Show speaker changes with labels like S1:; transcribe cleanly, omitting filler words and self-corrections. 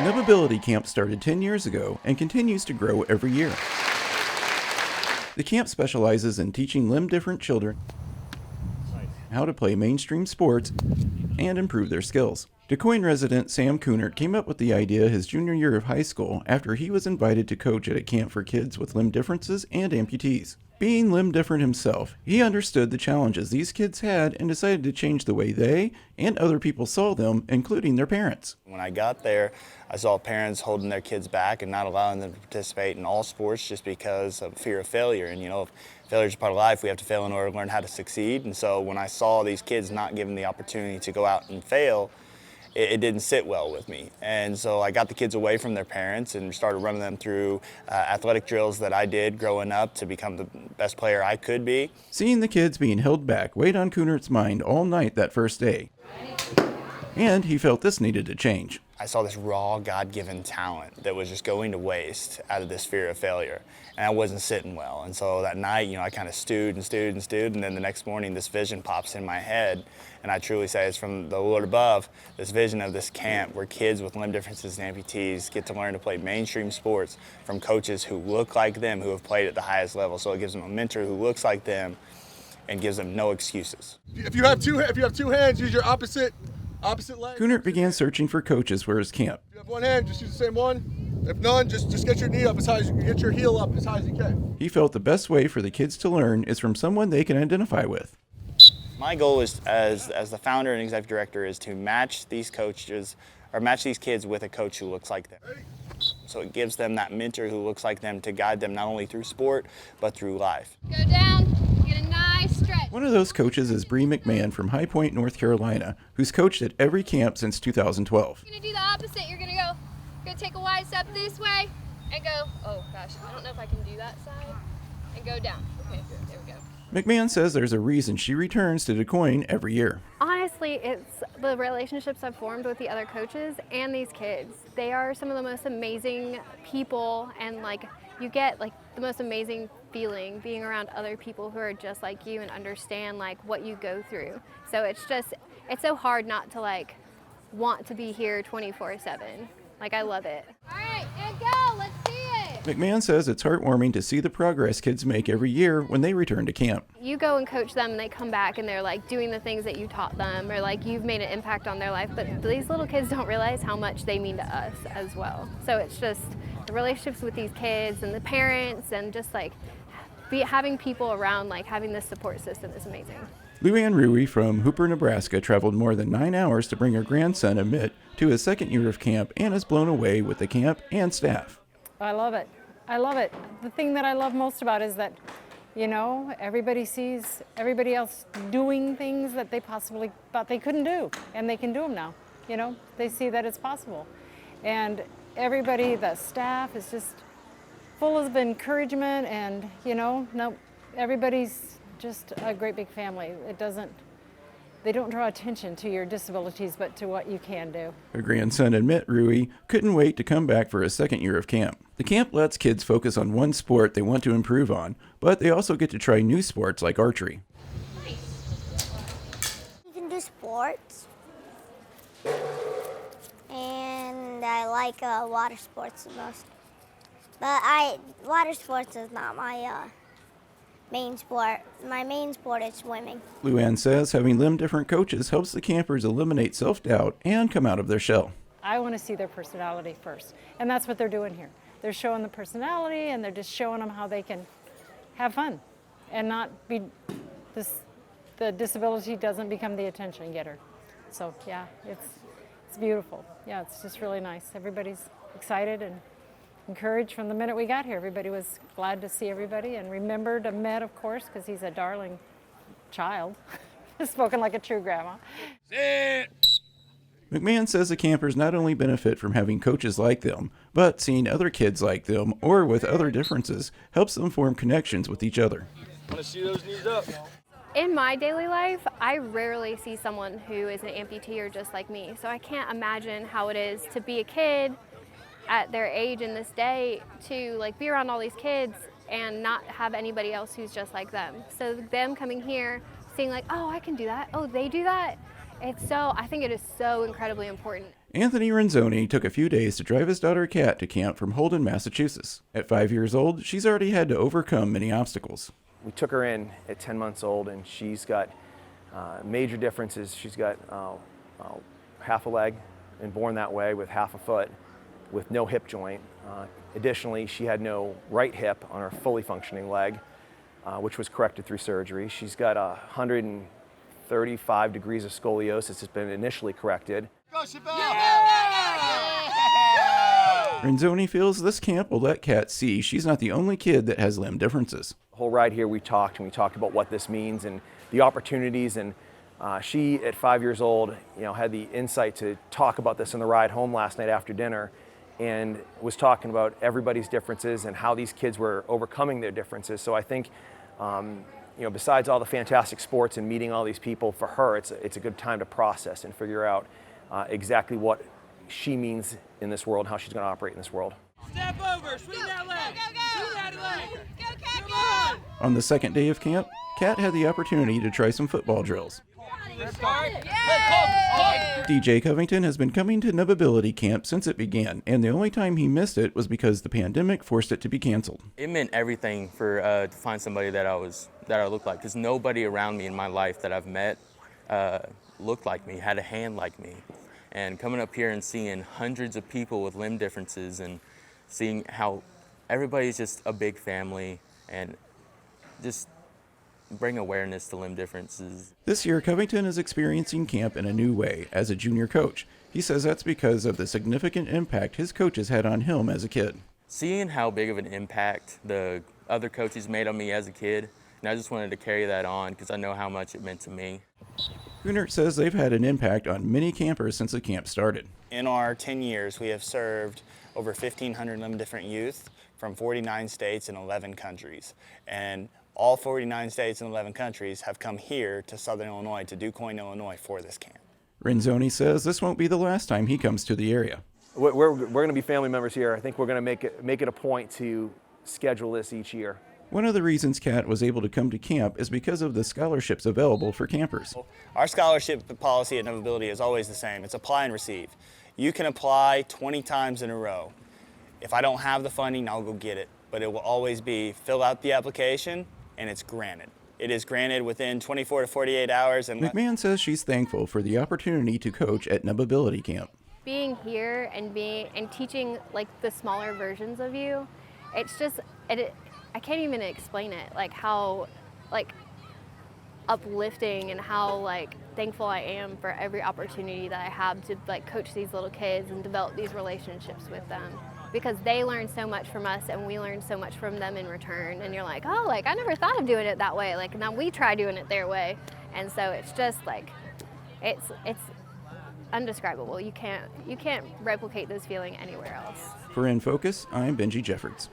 S1: Nubability Camp started 10 years ago and continues to grow every year. The camp specializes in teaching limb-different children how to play mainstream sports and improve their skills. DuQuoin resident Sam Coonert came up with the idea his junior year of high school after he was invited to coach at a camp for kids with limb differences and amputees. Being limb different himself, he understood the challenges these kids had and decided to change the way they and other people saw them, including their parents.
S2: When I got there, I saw parents holding their kids back and not allowing them to participate in all sports just because of fear of failure. And if failure is part of life, we have to fail in order to learn how to succeed. And so when I saw these kids not given the opportunity to go out and fail, it didn't sit well with me. And so I got the kids away from their parents and started running them through athletic drills that I did growing up to become the best player I could be.
S1: Seeing the kids being held back weighed on Coonert's mind all night that first day. And he felt this needed to change.
S2: I saw this raw, God-given talent that was just going to waste out of this fear of failure. And I wasn't sitting well. And so that night, I kind of stewed, and then the next morning this vision pops in my head. And I truly say it's from the Lord above, this vision of this camp where kids with limb differences and amputees get to learn to play mainstream sports from coaches who look like them, who have played at the highest level. So it gives them a mentor who looks like them and gives them no excuses.
S3: If you have two hands, use your opposite leg.
S1: Coonert began searching for coaches for his camp.
S3: If you have one hand, just use the same one. If none, just get your knee up as high as you can, get your heel up as high as you can.
S1: He felt the best way for the kids to learn is from someone they can identify with.
S2: My goal is, as the founder and executive director, is to match these kids with a coach who looks like them. So it gives them that mentor who looks like them to guide them not only through sport, but through life.
S4: Go down, get a nice stretch.
S1: One of those coaches is Bree McMahon from High Point, North Carolina, who's coached at every camp since 2012.
S4: You're gonna do the opposite. You're gonna take a wide step this way and go, oh gosh, I don't know if I can do that side, and go down. Okay, there we go.
S1: McMahon says there's a reason she returns to DuQuoin every year.
S5: Honestly, it's the relationships I've formed with the other coaches and these kids. They are some of the most amazing people, and you get the most amazing feeling being around other people who are just like you and understand what you go through. So it's so hard not to want to be here 24/7. I love it.
S4: All right, and go, let's see it.
S1: McMahon says it's heartwarming to see the progress kids make every year when they return to camp.
S5: You go and coach them and they come back and they're doing the things that you taught them, or you've made an impact on their life, but these little kids don't realize how much they mean to us as well. So it's just the relationships with these kids and the parents, and just having people around, having this support system is amazing.
S1: Luann Rui from Hooper, Nebraska traveled more than 9 hours to bring her grandson Amit to his second year of camp and is blown away with the camp and staff.
S6: I love it. I love it. The thing that I love most about it is that, everybody sees everybody else doing things that they possibly thought they couldn't do, and they can do them now. They see that it's possible. And everybody, the staff is just full of encouragement, and, everybody's just a great big family. They don't draw attention to your disabilities, but to what you can do.
S1: Her grandson Amit Rui couldn't wait to come back for his second year of camp. The camp lets kids focus on one sport they want to improve on, but they also get to try new sports like archery.
S7: You can do sports, and I like water sports the most. But water sports is not my main sport. My main sport is swimming.
S1: Luann says having limb-different coaches helps the campers eliminate self-doubt and come out of their shell.
S6: I want to see their personality first, and that's what they're doing here. They're showing the personality, and they're just showing them how they can have fun and not be the disability doesn't become the attention getter. So yeah, it's beautiful. Yeah, it's just really nice. Everybody's excited and encouraged from the minute we got here. Everybody was glad to see everybody and remembered Ahmed, of course, because he's a darling child. Spoken like a true grandma.
S1: McMahon says the campers not only benefit from having coaches like them, but seeing other kids like them or with other differences helps them form connections with each other.
S3: Want to see those knees up?
S5: In my daily life, I rarely see someone who is an amputee or just like me. So I can't imagine how it is to be a kid at their age in this day, to be around all these kids and not have anybody else who's just like them. So them coming here, seeing oh, I can do that. Oh, they do that. I think it is so incredibly important.
S1: Anthony Renzoni took a few days to drive his daughter Kat to camp from Holden, Massachusetts. At 5 years old, she's already had to overcome many obstacles.
S8: We took her in at 10 months old, and she's got major differences. She's got half a leg and born that way with half a foot with no hip joint. Additionally, she had no right hip on her fully functioning leg, which was corrected through surgery. She's got 135 degrees of scoliosis. It's been initially corrected.
S1: Renzoni feels this camp will let Kat see she's not the only kid that has limb differences.
S8: The whole ride here we talked about what this means and the opportunities, and she at 5 years old had the insight to talk about this on the ride home last night after dinner, and was talking about everybody's differences and how these kids were overcoming their differences. So I think besides all the fantastic sports and meeting all these people, for her it's a good time to process and figure out exactly what she means in this world, how she's going to operate in this world.
S9: Step over, swing that leg, swing that leg.
S4: Go, Cat,
S9: Come on.
S1: On the second day of camp, Kat had the opportunity to try some football drills. DJ Covington has been coming to Nubability Camp since it began, and the only time he missed it was because the pandemic forced it to be canceled.
S10: It meant everything for to find somebody that I looked like, because nobody around me in my life that I've met looked like me, had a hand like me. And coming up here and seeing hundreds of people with limb differences and seeing how everybody's just a big family and just bring awareness to limb differences.
S1: This year, Covington is experiencing camp in a new way as a junior coach. He says that's because of the significant impact his coaches had on him as a kid.
S10: Seeing how big of an impact the other coaches made on me as a kid, and I just wanted to carry that on because I know how much it meant to me.
S1: Kunert says they've had an impact on many campers since the camp started.
S2: In our 10 years, we have served over 1,500 limb different youth from 49 states and 11 countries. And all 49 states and 11 countries have come here to Southern Illinois, to DuQuoin, Illinois, for this camp.
S1: Renzoni says this won't be the last time he comes to the area.
S8: We're going to be family members here. I think we're going to make it a point to schedule this each year.
S1: One of the reasons Kat was able to come to camp is because of the scholarships available for campers.
S2: Our scholarship policy at Nubability is always the same. It's apply and receive. You can apply 20 times in a row. If I don't have the funding, I'll go get it. But it will always be fill out the application and it's granted. It is granted within 24 to 48 hours. And
S1: McMahon says she's thankful for the opportunity to coach at Nubability Camp.
S5: Being here and teaching like the smaller versions of you, it's just I can't even explain it, like how uplifting and how thankful I am for every opportunity that I have to coach these little kids and develop these relationships with them, because they learn so much from us and we learn so much from them in return. And you're like, oh, I never thought of doing it that way. Now we try doing it their way. And so it's just it's indescribable. You can't replicate this feeling anywhere else.
S1: For InFocus, I'm Benji Jeffords.